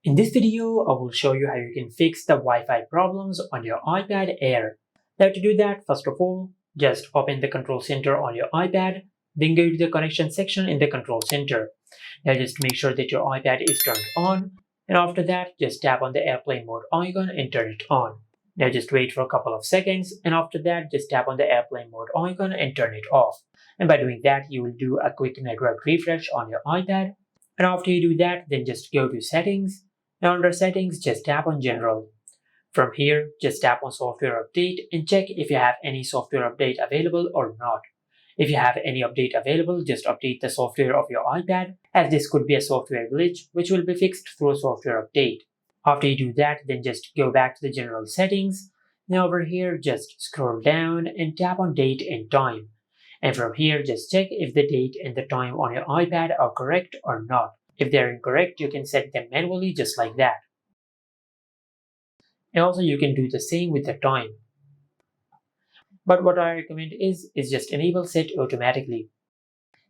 In this video, I will show you how you can fix the Wi-Fi problems on your iPad Air. Now to do that, first of all, just open the control center on your iPad, then go to the connection section in the control center. Now just make sure that your iPad is turned on, and after that, just tap on the airplane mode icon and turn it on. Now just wait for a couple of seconds, and after that, just tap on the airplane mode icon and turn it off. And by doing that, you will do a quick network refresh on your iPad. And after you do that, then just go to settings. Now under settings, just tap on general. From here, just tap on software update and check if you have any software update available or not. If you have any update available, just update the software of your iPad, as this could be a software glitch which will be fixed through a software update. After you do that, then just go back to the general settings. Now over here, just scroll down and tap on date and time. And from here, just check if the date and the time on your iPad are correct or not. If they're incorrect, you can set them manually just like that. And also you can do the same with the time. But what I recommend is just enable set automatically.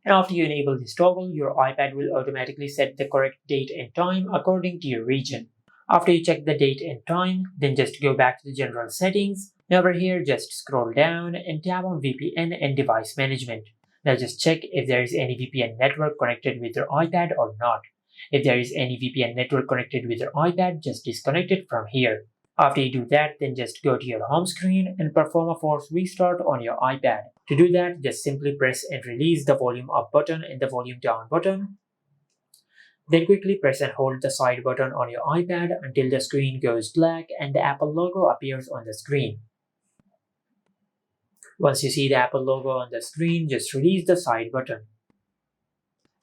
And after you enable this toggle, your iPad will automatically set the correct date and time according to your region. After you check the date and time, then just go back to the general settings. Now over here, just scroll down and tap on VPN and device management. Now just check if there is any VPN network connected with your iPad or not. If there is any VPN network connected with your iPad, just disconnect it from here. After you do that, then just go to your home screen and perform a force restart on your iPad. To do that, just simply press and release the volume up button and the volume down button. Then quickly press and hold the side button on your iPad until the screen goes black and the Apple logo appears on the screen. Once you see the Apple logo on the screen, just release the side button.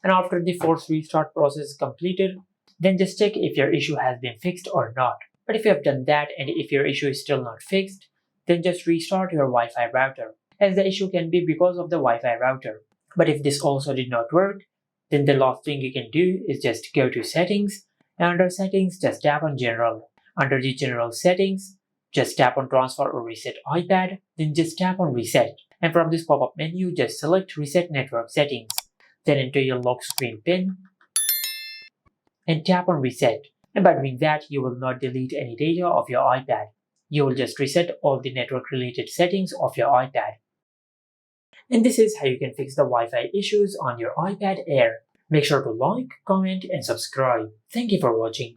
And after the force restart process is completed, then just check if your issue has been fixed or not. But if you have done that and if your issue is still not fixed, then just restart your Wi-Fi router, as the issue can be because of the Wi-Fi router. But if this also did not work, then the last thing you can do is just go to settings, and under settings, just tap on general. Under the general settings, just tap on transfer or reset iPad, then just tap on reset. And from this pop-up menu, just select reset network settings. Then enter your lock screen PIN and tap on reset. And by doing that, you will not delete any data of your iPad. You will just reset all the network related settings of your iPad. And this is how you can fix the Wi-Fi issues on your iPad Air. Make sure to like, comment, and subscribe. Thank you for watching.